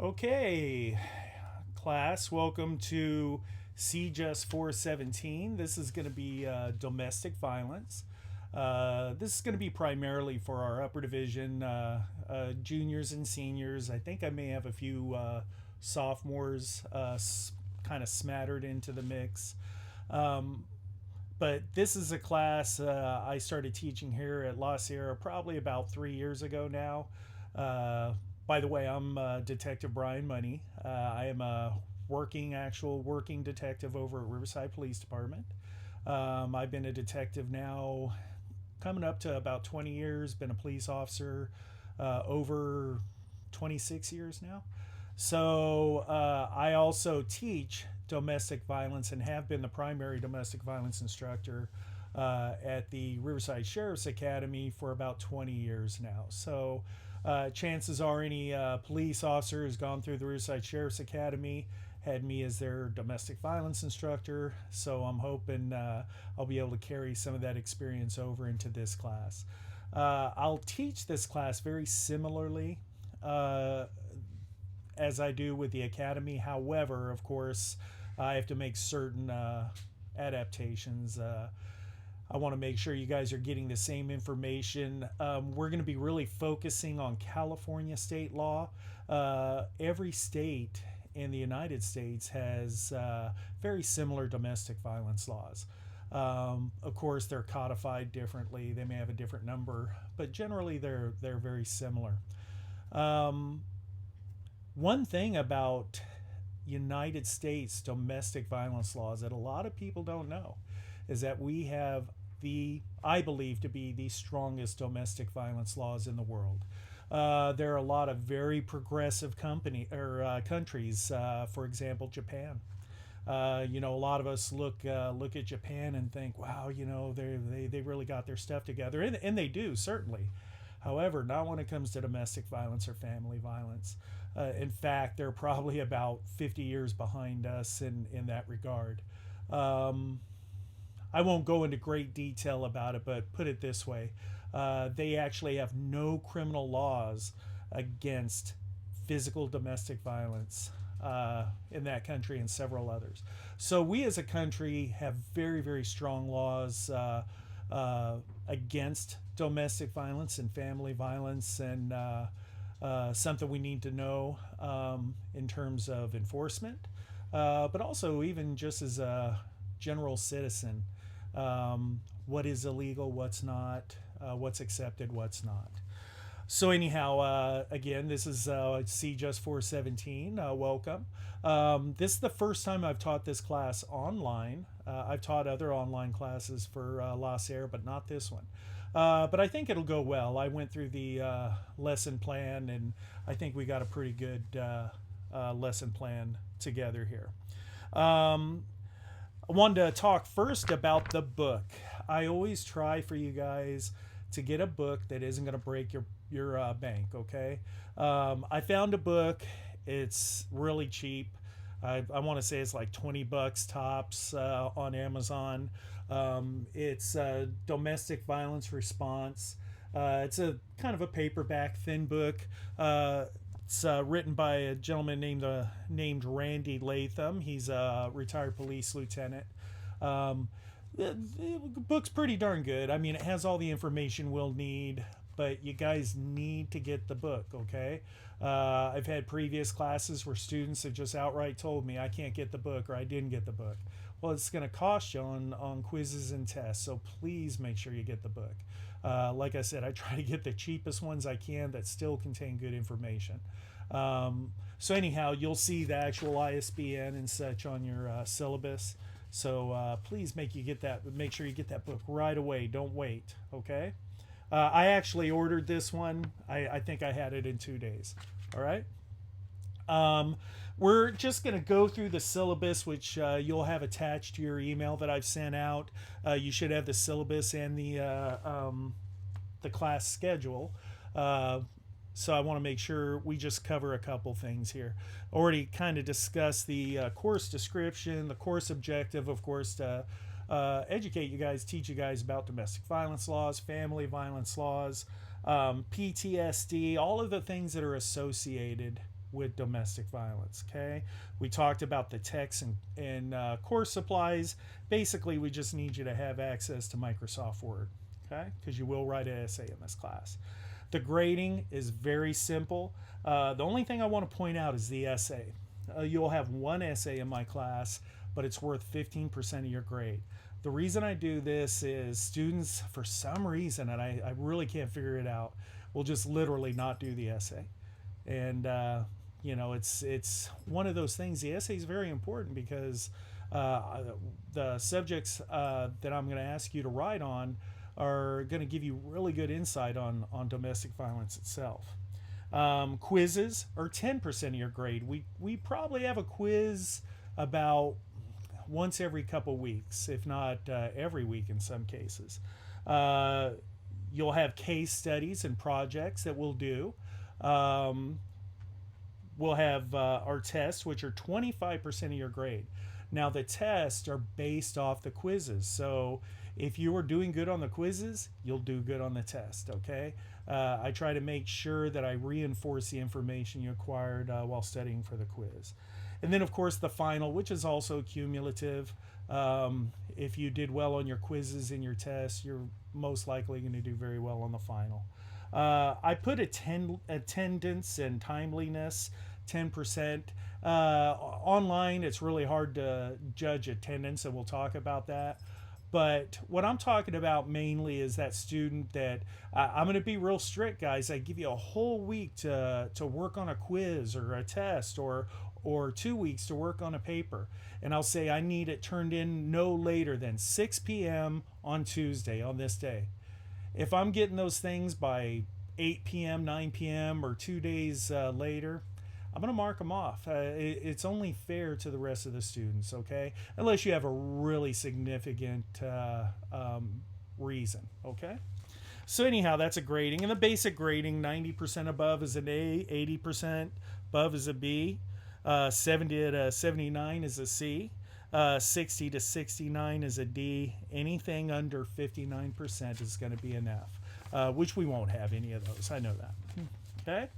Okay, class, welcome to CJUS 417. This is going to be domestic violence. This is going to be primarily for our upper division juniors and seniors. I think I may have a few sophomores kind of smattered into the mix. Um, but this is a class I started teaching here at La Sierra probably about 3 years ago now. Uh, by the way, I'm Detective Brian Money. I am a actual working detective over at Riverside Police Department. I've been a detective now coming up to about 20 years, been a police officer over 26 years now. So I also teach domestic violence and have been the primary domestic violence instructor at the Riverside Sheriff's Academy for about 20 years now. So chances are any police officer who's gone through the Riverside Sheriff's Academy had me as their domestic violence instructor. So I'm hoping I'll be able to carry some of that experience over into this class. I'll teach this class very similarly as I do with the academy. However, of course, I have to make certain adaptations. I want to make sure you guys are getting the same information. We're going to be really focusing on California state law. Every state in the United States has very similar domestic violence laws. Of course, they're codified differently. They may have a different number, but generally they're very similar. Um, One thing about United States domestic violence laws that a lot of people don't know is that we have I believe to be the strongest domestic violence laws in the world. There are a lot of very progressive countries. For example, Japan. A lot of us look at Japan and think, wow, they really got their stuff together, and they do certainly. However, not when it comes to domestic violence or family violence. In fact, they're probably about 50 years behind us in that regard. Um, I won't go into great detail about it, but put it this way: they actually have no criminal laws against physical domestic violence in that country and several others. So we as a country have very, very strong laws uh, against domestic violence and family violence, and something we need to know in terms of enforcement, but also even just as a general citizen. What is illegal, what's not, what's accepted, what's not. So anyhow, again, this is CJust 417. Welcome. This is the first time I've taught this class online. I've taught other online classes for La Sierra, but not this one. But I think it'll go well. I went through the lesson plan, and I think we got a pretty good lesson plan together here. Um, I wanted to talk first about the book. I always try for you guys to get a book that isn't going to break your bank. Okay, I found a book. It's really cheap. I want to say it's like $20 tops on Amazon. It's domestic violence response. It's a kind of a paperback, thin book. It's written by a gentleman named Randy Latham. He's a retired police lieutenant. Um, the book's pretty darn good. I mean, it has all the information we'll need, but you guys need to get the book, okay? I've had previous classes where students have just outright told me I can't get the book or I didn't get the book. Well, it's going to cost you on quizzes and tests, so please make sure you get the book. Like I said, I try to get the cheapest ones I can that still contain good information. So anyhow, you'll see the actual ISBN and such on your syllabus. So please make sure you get that book right away. Don't wait. Okay. I actually ordered this one. I think I had it in 2 days. All right. Um, we're just going to go through the syllabus, which you'll have attached to your email that I've sent out. You should have the syllabus and the class schedule. So I want to make sure we just cover a couple things here. Already kind of discussed the course description, the course objective, of course, to educate you guys, teach you guys about domestic violence laws, family violence laws, PTSD, all of the things that are associated with domestic violence. Okay, we talked about the texts and course supplies. Basically, we just need you to have access to Microsoft Word. Okay, because you will write an essay in this class. The grading is very simple. The only thing I want to point out is the essay. You'll have one essay in my class, but it's worth 15% of your grade. The reason I do this is students, for some reason, and I really can't figure it out, will just literally not do the essay. And, it's one of those things. The essay is very important because the subjects that I'm going to ask you to write on are going to give you really good insight on domestic violence itself. Quizzes are 10% of your grade. We probably have a quiz about once every couple weeks, if not every week in some cases. You'll have case studies and projects that we'll do. We'll have our tests, which are 25% of your grade. Now, the tests are based off the quizzes. So if you are doing good on the quizzes, you'll do good on the test, okay? I try to make sure that I reinforce the information you acquired while studying for the quiz. And then, of course, the final, which is also cumulative. If you did well on your quizzes and your tests, you're most likely going to do very well on the final. I put attendance and timeliness, 10%. Online, it's really hard to judge attendance, and we'll talk about that. But what I'm talking about mainly is that student that I'm going to be real strict, guys. I give you a whole week to work on a quiz or a test, or 2 weeks to work on a paper. And I'll say I need it turned in no later than 6 p.m. on Tuesday on this day. If I'm getting those things by 8 p.m., 9 p.m., or 2 days later, I'm going to mark them off. It's only fair to the rest of the students, okay? Unless you have a really significant reason, okay? So anyhow, that's a grading. And the basic grading, 90% above is an A, 80% above is a B, 70 to 79 is a C, 60 to 69 is a D. Anything under 59% is going to be an F, which we won't have any of those. I know that. Okay?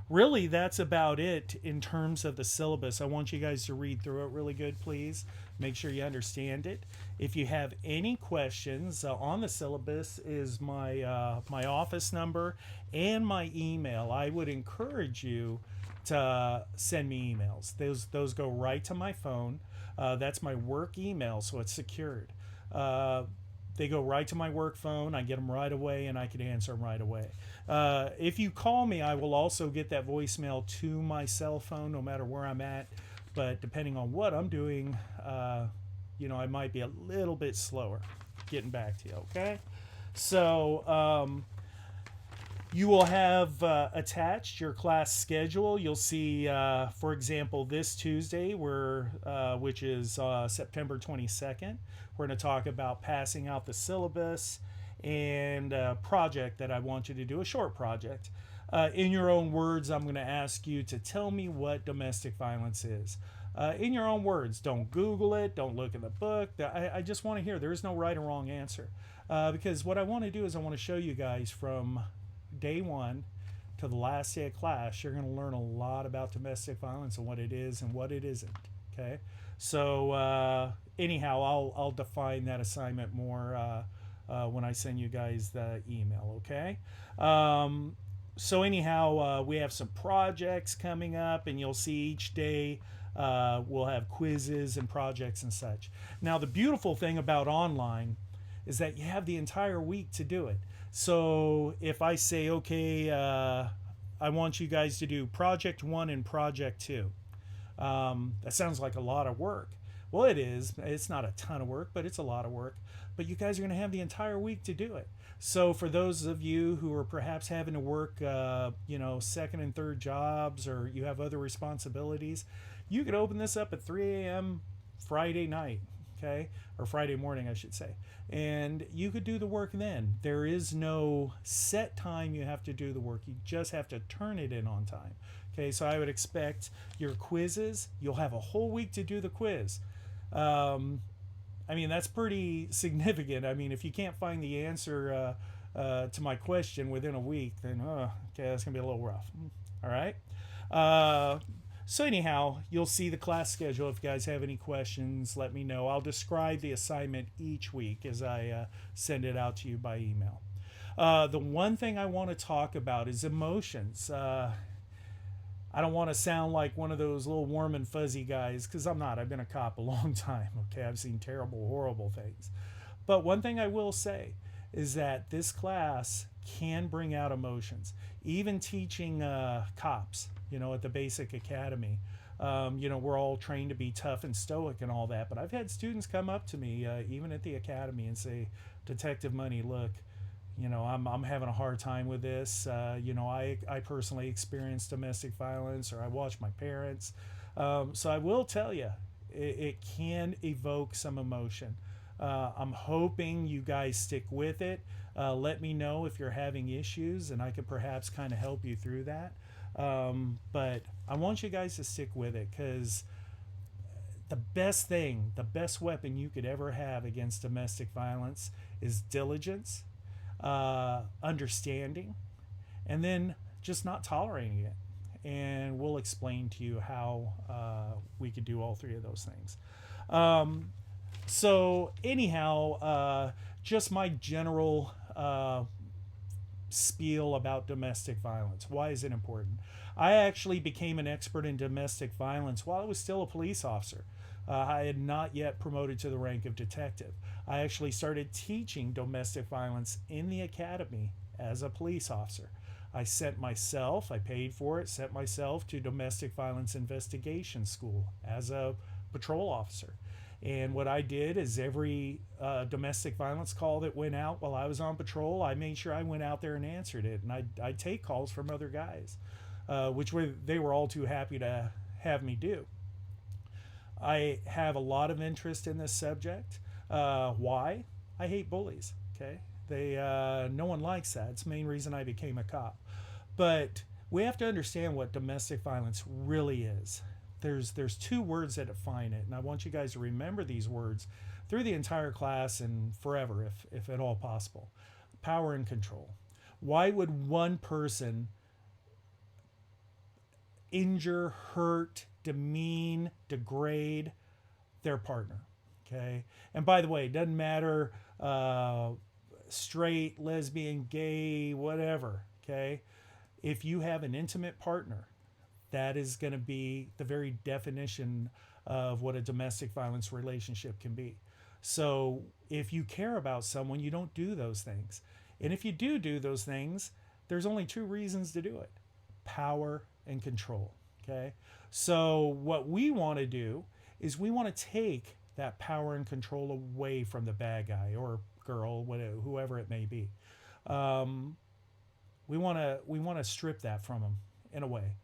Really, that's about it in terms of the syllabus. I want you guys to read through it really good, please. Make sure you understand it. If you have any questions on the syllabus, is my my office number and my email. I would encourage you to send me emails. Those go right to my phone. That's my work email, so it's secured. They go right to my work phone. I get them right away, and I can answer them right away. If you call me, I will also get that voicemail to my cell phone, no matter where I'm at. But depending on what I'm doing, I might be a little bit slower getting back to you, okay? So you will have attached your class schedule. You'll see, for example, this Tuesday, which is September 22nd, we're going to talk about passing out the syllabus and a project that I want you to do, a short project. In your own words, I'm going to ask you to tell me what domestic violence is. In your own words. Don't Google it. Don't look in the book. I just want to hear. There is no right or wrong answer. Because what I want to do is I want to show you guys from day one to the last day of class, you're going to learn a lot about domestic violence and what it is and what it isn't. Okay? So anyhow, I'll define that assignment more when I send you guys the email, okay? So anyhow, we have some projects coming up, and you'll see each day we'll have quizzes and projects and such. Now, the beautiful thing about online is that you have the entire week to do it. So if I say, okay, I want you guys to do project 1 and project 2. That sounds like a lot of work. Well, it is. It's not a ton of work, but it's a lot of work. But you guys are going to have the entire week to do it. So for those of you who are perhaps having to work, second and third jobs, or you have other responsibilities, you could open this up at 3 a.m. Friday night, okay? Or Friday morning, I should say. And you could do the work then. There is no set time you have to do the work. You just have to turn it in on time. Okay, so I would expect your quizzes, you'll have a whole week to do the quiz. That's pretty significant. If you can't find the answer to my question within a week, then okay, that's gonna be a little rough. All right. Uh, so anyhow, you'll see the class schedule. If you guys have any questions, let me know. I'll describe the assignment each week as I send it out to you by email. The one thing I want to talk about is emotions. I don't want to sound like one of those little warm and fuzzy guys, because I'm not. I've been a cop a long time. Okay, I've seen terrible, horrible things. But one thing I will say is that this class can bring out emotions. Even teaching cops, at the basic academy, we're all trained to be tough and stoic and all that. But I've had students come up to me, even at the academy, and say, "Detective Money, look, I'm having a hard time with this. I personally experienced domestic violence, or I watched my parents." So I will tell you, it can evoke some emotion. I'm hoping you guys stick with it. Let me know if you're having issues, and I could perhaps kind of help you through that. But I want you guys to stick with it, because the best weapon you could ever have against domestic violence is diligence, understanding, and then just not tolerating it. And we'll explain to you how we could do all three of those things. So anyhow, just my general spiel about domestic violence. Why is it important? I actually became an expert in domestic violence while I was still a police officer. I had not yet promoted to the rank of detective. I actually started teaching domestic violence in the academy as a police officer. I paid for it, sent myself to domestic violence investigation school as a patrol officer. And what I did is every domestic violence call that went out while I was on patrol, I made sure I went out there and answered it. And I'd take calls from other guys, they were all too happy to have me do. I have a lot of interest in this subject. Why? I hate bullies. Okay, no one likes that. It's the main reason I became a cop. But we have to understand what domestic violence really is. There's two words that define it, and I want you guys to remember these words through the entire class and forever, if at all possible. Power and control. Why would one person injure, hurt, demean, degrade their partner? Okay, and by the way, it doesn't matter straight, lesbian, gay, whatever. Okay, if you have an intimate partner, that is going to be the very definition of what a domestic violence relationship can be. So if you care about someone, you don't do those things. And if you do those things, there's only two reasons to do it: power and control. Okay, so what we want to do is we want to take that power and control away from the bad guy or girl, whatever, whoever it may be. We want to strip that from them in a way.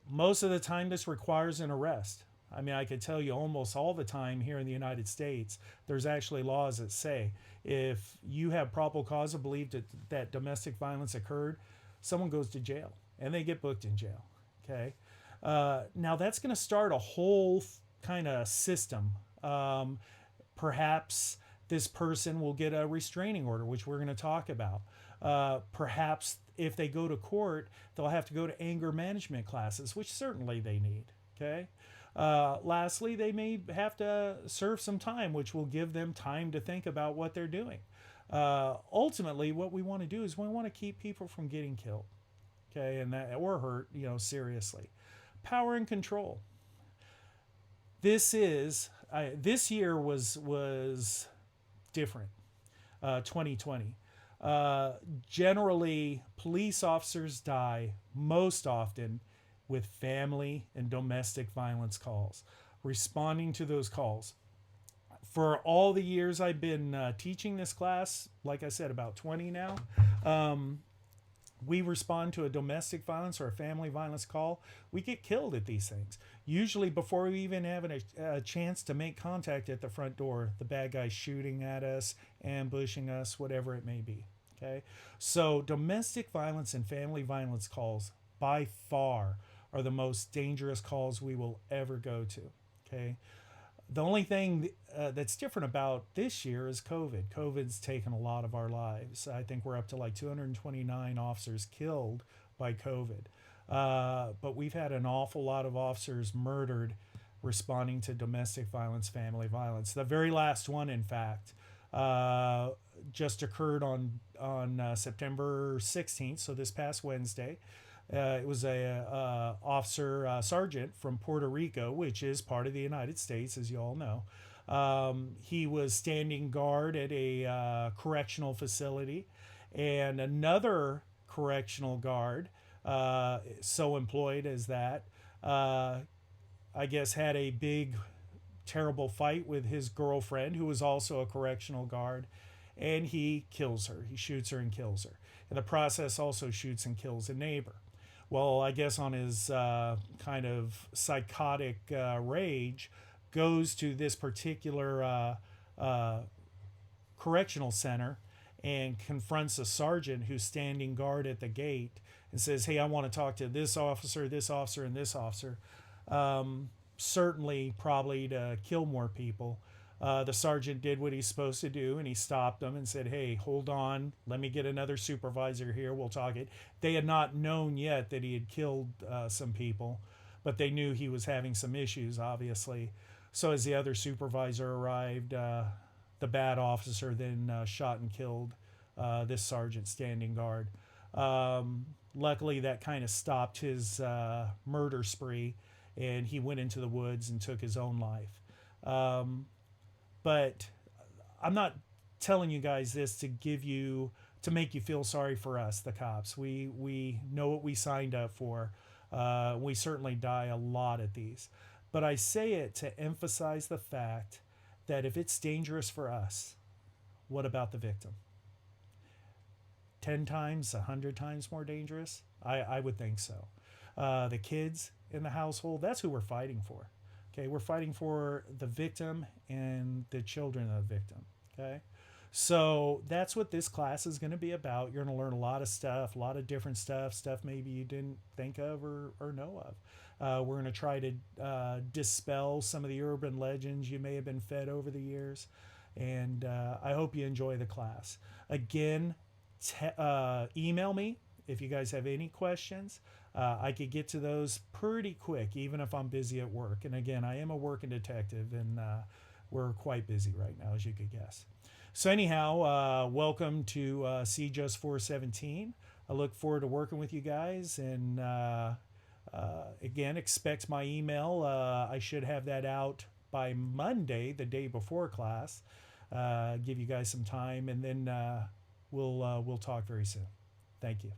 Most of the time, this requires an arrest. I mean, I could tell you almost all the time here in the United States, there's actually laws that say if you have probable cause to believe that domestic violence occurred, someone goes to jail and they get booked in jail. Okay. Now that's going to start a whole kind of system. Perhaps this person will get a restraining order, which we're going to talk about. Perhaps if they go to court, they'll have to go to anger management classes, which certainly they need. Okay. Lastly, they may have to serve some time, which will give them time to think about what they're doing. Ultimately, what we want to do is we want to keep people from getting killed, okay, and that or hurt, seriously. Power and control. This year was different. 2020. Generally, police officers die most often with family and domestic violence calls, responding to those calls. For all the years I've been teaching this class, like I said, about 20 now, we respond to a domestic violence or a family violence call. We get killed at these things. Usually before we even have a chance to make contact at the front door, the bad guy's shooting at us, ambushing us, whatever it may be. Okay, so domestic violence and family violence calls by far are the most dangerous calls we will ever go to. Okay, The only thing that's different about this year is COVID. COVID's taken a lot of our lives. I think we're up to like 229 officers killed by COVID. But we've had an awful lot of officers murdered responding to domestic violence, family violence. The very last one, in fact, uh, just occurred on September 16th, so this past Wednesday. It was a officer sergeant from Puerto Rico, which is part of the United States, as you all know. He was standing guard at a correctional facility, and another correctional guard, so employed as that, uh, I guess had a big, terrible fight with his girlfriend, who was also a correctional guard, and he kills her. He shoots her and kills her. In the process, also shoots and kills a neighbor. Well, I guess on his kind of psychotic rage, goes to this particular uh, correctional center and confronts a sergeant who's standing guard at the gate and says, "Hey, I want to talk to this officer, and this officer." Certainly, probably to kill more people. The sergeant did what he's supposed to do, and he stopped them and said, "Hey, hold on. Let me get another supervisor here. We'll talk it." They had not known yet that he had killed some people, but they knew he was having some issues, obviously. So as the other supervisor arrived, the bad officer then shot and killed this sergeant standing guard. Luckily, that kind of stopped his murder spree, and he went into the woods and took his own life. But I'm not telling you guys this to make you feel sorry for us, the cops. We know what we signed up for. We certainly die a lot at these. But I say it to emphasize the fact that if it's dangerous for us, what about the victim? 10 times, 100 times more dangerous? I would think so. The kids in the household, that's who we're fighting for. Okay, we're fighting for the victim and the children of the victim. Okay, so that's what this class is going to be about. You're going to learn a lot of stuff, a lot of different stuff maybe you didn't think of or know of. We're going to try to dispel some of the urban legends you may have been fed over the years. And I hope you enjoy the class. Again, email me if you guys have any questions. I could get to those pretty quick, even if I'm busy at work. And again, I am a working detective, and we're quite busy right now, as you could guess. So anyhow, welcome to CJUS 417. I look forward to working with you guys, and again, expect my email. I should have that out by Monday, the day before class. Give you guys some time, and then we'll talk very soon. Thank you.